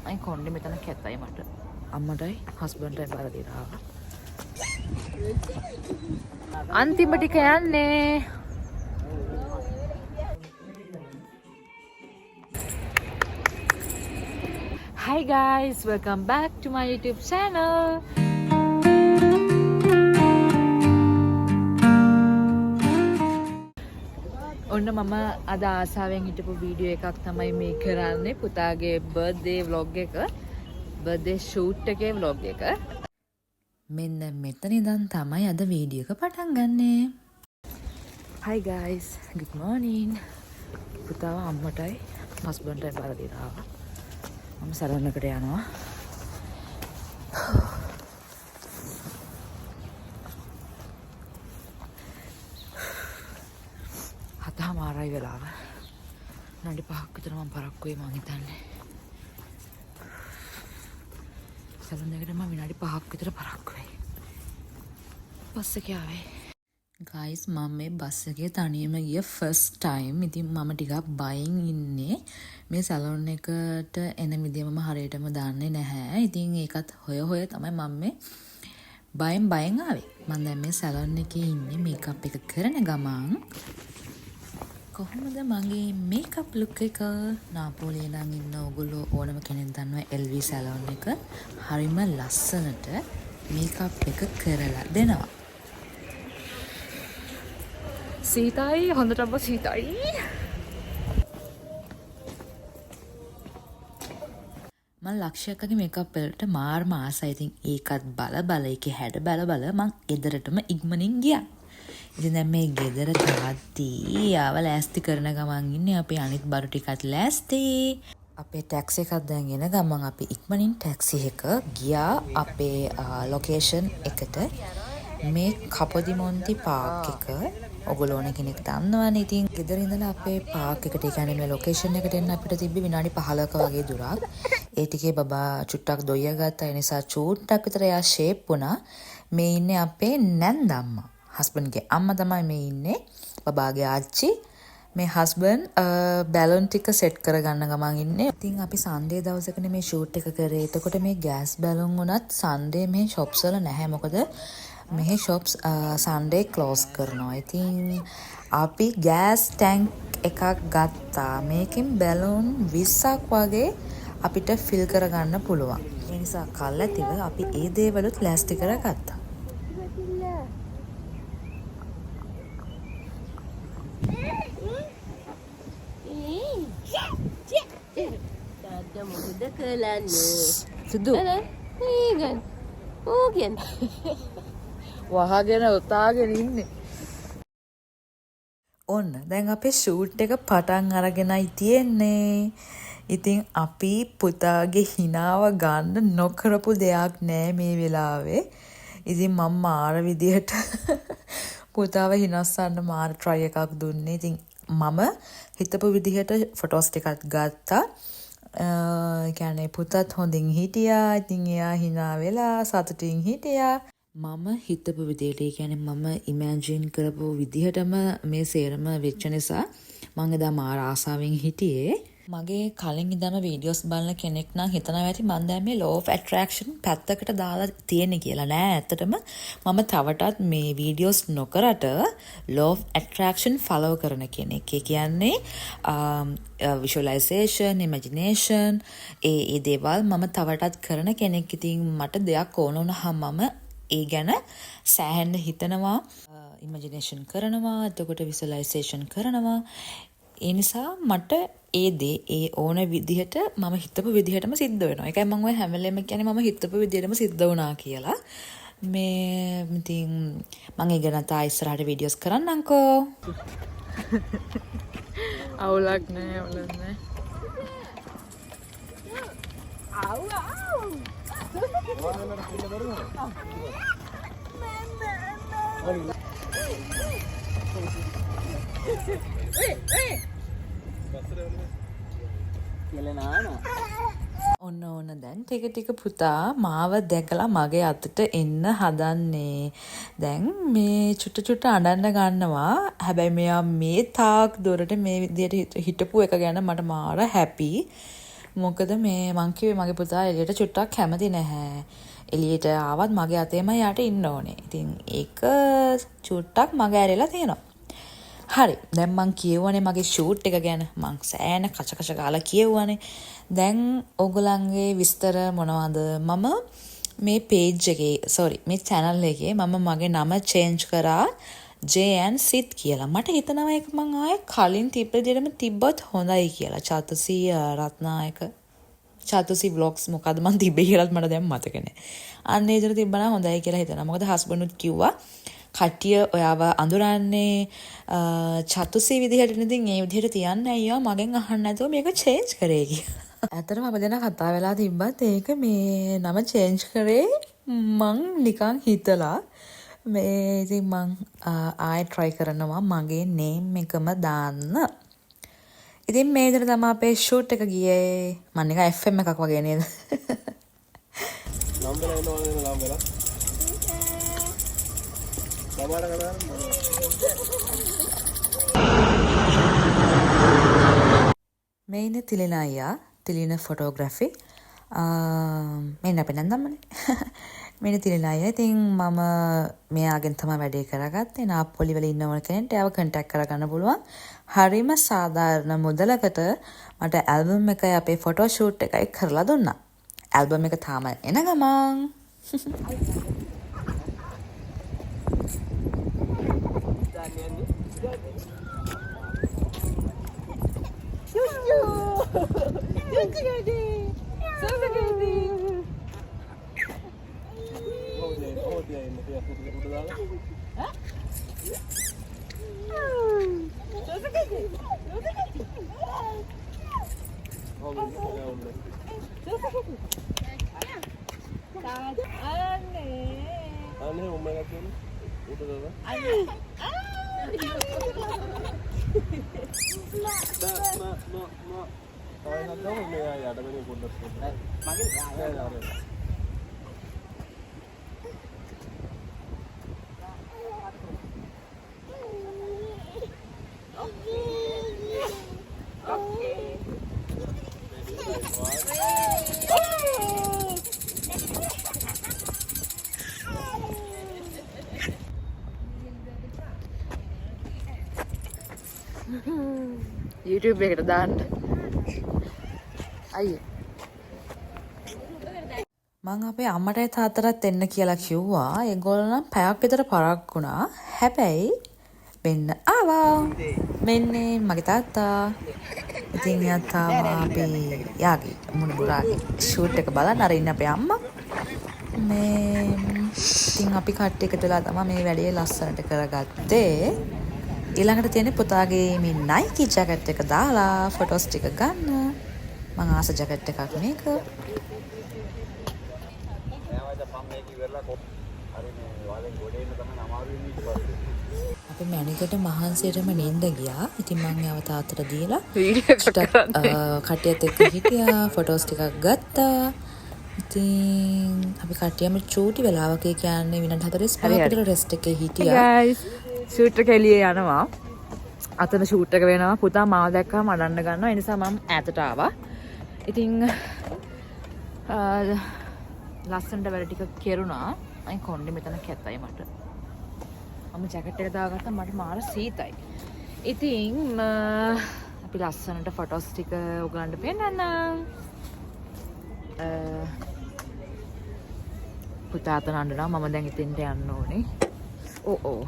අයි කොණ්ඩේ මෙතන කැතයි මට. අම්මටයි හස්බන්ඩ්ටයි බාර දීලා ආවා. අන්තිම ටික යන්නේ. Hi guys, welcome back to my YouTube channel. ඔන්න මම අද ආසාවෙන් හිටපු වීඩියෝ එකක් තමයි මේ කරන්නේ පුතාගේ බර්ත්ඩේ vlog එක. බර්ත්ඩේ shoot එකේ vlog එක. මෙන්න මෙතන ඉඳන් තමයි අද වීඩියෝ එක පටන් ගන්නෙ. Hi guys, good morning. පුතාව අම්මටයි හස්බන්ඩ්ටයි බාර දීලා ආවා. මම සැලොන් එකට යනවා. හතමාරයි වෙලාව. විනාඩි 5ක් විතර මම පරක්කු වෙයි මං හිතන්නේ. සැලොන් එකට මම විනාඩි 5ක් විතර පරක්කු වෙයි. බස් එකේ ආවේ. ගයිස් මම මේ බස් එකේ තනියම ගිය ෆස්ට් ටයිම්. ඉතින් මම ටිකක් බයෙන් ඉන්නේ. මේ සැලොන් එකට එන විදිය මම හරියටම දන්නේ නැහැ. ඉතින් ඒකත් හොය තමයි මම මේ බයෙන් ආවේ. මම දැන් මේ සැලොන් එකේ ඉන්නේ මේකප් එක කරන ගමන්. කොහොමද මගේ මේකප් ලුක් එක? නාපෝලියේ නම් ඉන්න ඕගොල්ලෝ ඕනම කෙනෙක් දන්නවා LV සැලොන් එක හරිම ලස්සනට මේකප් එක කරලා දෙනවා. සීතයි හොඳටම සීතයි. මම ලක්ෂයකගේ මේකප් වලට මාර්ම ආසයි. ඉතින් ඒකත් බල ඒකේ හැඩ බල මං ගෙදරටම ඉක්මනින් ගියා. ඉතින් දැන් මේ ගෙදර තාත්ති ආව ලෑස්ති කරන ගමන් ඉන්නේ අපි අනිත් බරු ටිකත් ලෑස්ති. අපේ ටැක්සි එකක් දැන් එන ගමන් අපි ඉක්මනින් ටැක්සි එක ගියා අපේ ලොකේෂන් එකට. මේ කපොදිමොන්ති පාක් එක ඔයගොල්ලෝ ඕන කෙනෙක් දන්නවනේ. ඉතින් ගෙදර ඉඳලා අපේ පාක් එකට ඒ කියන්නේ මේ ලොකේෂන් එකට එන්න අපිට තිබ්බේ විනාඩි 15ක වගේ දුරක්. ඒ ටිකේ බබා චුට්ටක් දොයිය ගත්තා. ඒ නිසා චූට්ටක් විතර එයා ෂේප් වුණා. මේ ඉන්නේ අපේ නැන්දම්මා. හස්බන්ඩ්ගේ අම්මා තමයි මේ ඉන්නේ. බබාගේ ආච්චි. මේ හස්බන්ඩ් බැලුන් ටික සෙට් කරගන්න ගමන් ඉන්නේ. ඉතින් අපි සන්ඩේ දවසකනේ මේ ෂූට් එක කරේ. එතකොට මේ ගෑස් බැලුන් උනත් සන්ඩේ මේ shops වල නැහැ. මොකද මේ shops සන්ඩේ ක්ලෝස් කරනවා. ඉතින් අපි ගෑස් ටැන්ක් එකක් ගත්තා. මේකෙන් බැලුන් 20ක් වගේ අපිට ෆිල් කරගන්න පුළුවන්. ඒ නිසා කල්ැතිව අපි ඒ දේවලුත් ලෑස්ති කරගත්තා. මොකද කරන්නේ? සුදු ඒගන් ඕගෙන් වහගෙන උතාගෙන ඉන්නේ. ඔන්න දැන් අපේ ෂූට් එක පටන් අරගෙනයි තියෙන්නේ. ඉතින් අපි පුතාගේ හිනාව ගන්න නොකරපු දෙයක් නෑ මේ වෙලාවේ. ඉතින් මම මාර විදියට පුතාව හිනස්සන්න මාර try එකක් දුන්නේ. ඉතින් මම හිතපු විදිහට ෆොටෝස් ටිකක් ගත්තා. කියන්නේ පුතත් හොඳින් හිටියා. ඉතින් එයා hina වෙලා සතුටින් හිටියා. මම හිතපු විදිහට ඒ කියන්නේ මම ඉමැජින් කරපු විදිහටම මේ සේරම වෙච්ච නිසා මම එදා මාර ආසාවෙන් හිටියේ. මගේ කලින් ඉඳන්ම වීඩියෝස් බලන කෙනෙක් නම් හිතනවා ඇති මම දැන් මේ law of attraction පැත්තකට දාලා තියෙන්නේ කියලා. නෑ ඇත්තටම මම තවටත් මේ videos නොකරට law of attraction follow කරන කෙනෙක්. ඒ කියන්නේ visualization, imagination ඒ දේවල් මම තවටත් කරන කෙනෙක්. ඉතින් මට දෙයක් ඕන වුණාම මම ඒ ගැන සෑහෙන්න හිතනවා, imagination කරනවා, එතකොට visualization කරනවා. ඒ නිසා මට ඒ ඕන විදිහට මම හිතපු විදිහටම සිද්ධ වෙනවා. ඒකයි මම ඔය හැම වෙලේම කියන්නේ මම හිතපු විදිහටම සිද්ධ වුණා කියලා. මේ ඉතින් මම ඒ ගැන තා ඉස්සරහට වීඩියෝස් කරන්නම්කෝ. අවුලක් නෑ. ආව් ඔන්න දැන් ටික පුතා මාව දැකලා මගේ අතට එන්න හදන්නේ. දැන් මේ චුට්ට අඬන්න ගන්නවා. හැබැයි මෙයා මේ තාක් දුරට මේ විදියට හිටපු එක ගැන මට මාර හැපි. මොකද මේ මං කිව්වේ මගේ පුතා එළියට චුට්ටක් කැමති නැහැ. එළියට ආවත් මගේ අතේම යට ඉන්න ඕනේ. ඉතින් ඒක චුට්ටක් මග ඇරෙලා තියෙනවා. හරි. දැන් මං කියවනේ මගේ ෂූට් එක ගැන. මං සෑහෙන කච කච ගාලා කියවනේ. දැන් ඕගොල්ලන්ගේ විස්තර මොනවද? මම මේ page එකේ මේ channel එකේ මම මගේ නම change කරා JN සිත් කියලා. මට හිතනවා ඒක මං ආයේ කලින් තිබ්බ විදිහටම තිබ්බොත් හොඳයි කියලා. චතුසී රත්නායක චතුසී vlogs මොකද මං තිබ්බේ කියලාත් මට දැන් මතක නැහැ. අන්න ඒ විදිහට තිබ්බනම් හොඳයි කියලා හිතනවා. මොකද හස්බන්ඩ් උත් කිව්වා කට්ටිය ඔයාව අඳුරන්නේ චතුසී විදිහට ඉතින් ඒ විදිහට තියන්න අයියා මගෙන් අහන්න නැතුව මේක change කරේ කියලා. ඇත්තටම අප දෙනා කතා වෙලා තිබ්බත් ඒක මේ නම change කරේ මං නිකන් හිතලා මේ ඉතින් මං ආයෙ try කරනවා මගේ name එකම දාන්න. ඉතින් මේ විදිහට තමයි අපේ shoot එක ගියේ. මම නිකන් FM එකක් වගේ නේද? ලම්බලා එනවා ලම්බලා. සමහර කතාවක් මේ ඉන්නේ තිලින අයියා. තිලින ෆොටෝග්‍රැෆි. මේ අපේ නන්දම්මනේ. මේ තිලින අයියා. ඉතින් මම මෙයාගෙන් තමයි වැඩේ කරගත්තේ. නාප්පොලි වල ඉන්න ඕන කෙනෙක්ට එයාව කන්ටැක්ට් කරගන්න පුළුවන්. හරිම සාධාරණ මුදලකට මට ඇල්බම් එකයි අපේ ෆොටෝ ෂූට් එකයි කරලා දුන්නා. ඇල්බම් එක තාම එන ගමන්. අනේ උඹලා කියන්නේ උඩ දාලා YouTube එකට දාන්න. අයියේ. මං අපේ අම්මටයි තාත්තටත් එන්න කියලා කිව්වා. ඒගොල්ලෝ නම් පැයක් විතර පරක් වුණා. හැබැයි වෙන්න ආවා. මෙන්නේ මගේ තාත්තා. ඉතින් එයා තාම අපේ යාගේ මුණුබුරාගේ ෂූට් එක බලන්න අර ඉන්න අපේ අම්මා. මේ ඉතින් අපි කට්ටිය එකතු වෙලා තමයි මේ වැඩේ ලස්සනට කරගත්තේ. ඊළඟට තියෙන්නේ පුතාගේ මේ Nike ජැකට් එක දාලා ෆොටෝස් ටික ගන්න. මං ආස ජැකට් එකක් මේක. අපි මැනිකට මහන්සියටම නින්ද ගියා. ඉතින් මං යව තාත්තට දීලා කට්ටියත් එක්ක හිටියා. ෆොටෝස් ටිකක් ගත්තා. ඉතින් අපි කට්ටියම චූටි වෙලාවක කියන්නේ විනාඩි 45ක් විතර රෙස්ට් එකේ හිටියා. ෂූට් එක එළියේ යනවා. අතන ෂූට් එක වෙනවා. පුතා මාව දැක්කම අඬන්න ගන්නවා. ඒ නිසා මම ඈතට ආවා. ඉතින් ලස්සනට වැඩ ටික කෙරුණා. අයි කොණ්ඩේ මෙතන කැතයි මට. මම ජැකට් එක දාගත්තා මට මාර සීතයි. ඉතින් අපි ලස්සනට ෆොටෝස් ටික උගලන්න පෙන්නන්නම්. පුතා අතන අඬනවා. මම දැන් ඉතින්ට යන්න ඕනේ. ඕ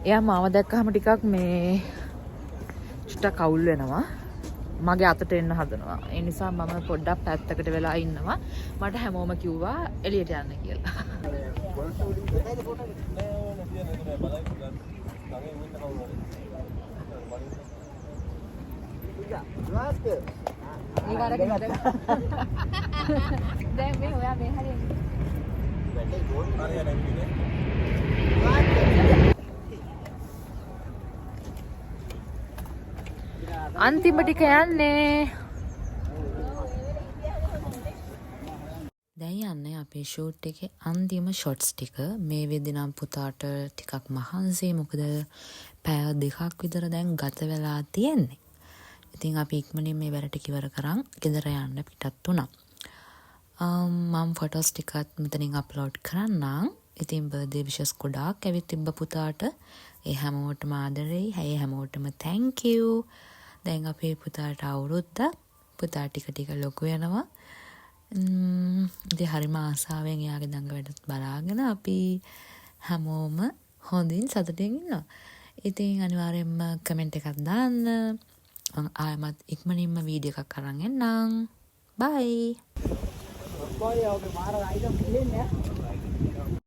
එයා මාව දැක්කහම ටිකක් මේ චුට්ටක් අවුල් වෙනවා. මගේ අතට එන්න හදනවා. ඒ නිසා මම පොඩ්ඩක් පැත්තකට වෙලා ඉන්නවා. මට හැමෝම කිව්වා එළියට යන්න කියලා. දැන් මේ ඔයා මේ හරියට අන්තිම ටික යන්නේ. දැන් යන්නේ අපේ ෂූට් එකේ අන්තිම ෂොට්ස් ටික. මේ වෙද්දි නම් පුතාට ටිකක් මහන්සි. මොකද පැය 2ක් විතර දැන් ගත වෙලා තියෙන්නේ. ඉතින් අපි ඉක්මනින් මේ වැඩ ටික ඉවර කරන් ගෙදර යන්න පිටත් වුණා. මම ෆොටෝස් ටිකත් මෙතනින් අප්ලෝඩ් කරන්නම්. ඉතින් බර්ත්ඩේ විෂස් ගොඩාක් ඇවිත් තිබ්බ පුතාට. ඒ හැමෝටම ආදරෙයි. ඒ හැමෝටම thank you. දැන් අපේ පුතාට අවුරුද්දක්. පුතා ටික ටික ලොකු වෙනවා. ඉතින් හරිම ආසාවෙන් එයාගේ දඟ වැඩත් බලාගෙන අපි හැමෝම හොඳින් සතුටින් ඉන්නවා. ඉතින් අනිවාර්යෙන්ම කමෙන්ට් එකක් දාන්න. මම ආයෙමත් ඉක්මනින්ම වීඩියෝ එකක් අරන් එන්නම්. bye. Boy, okay, Mara, I don't kill him, yeah.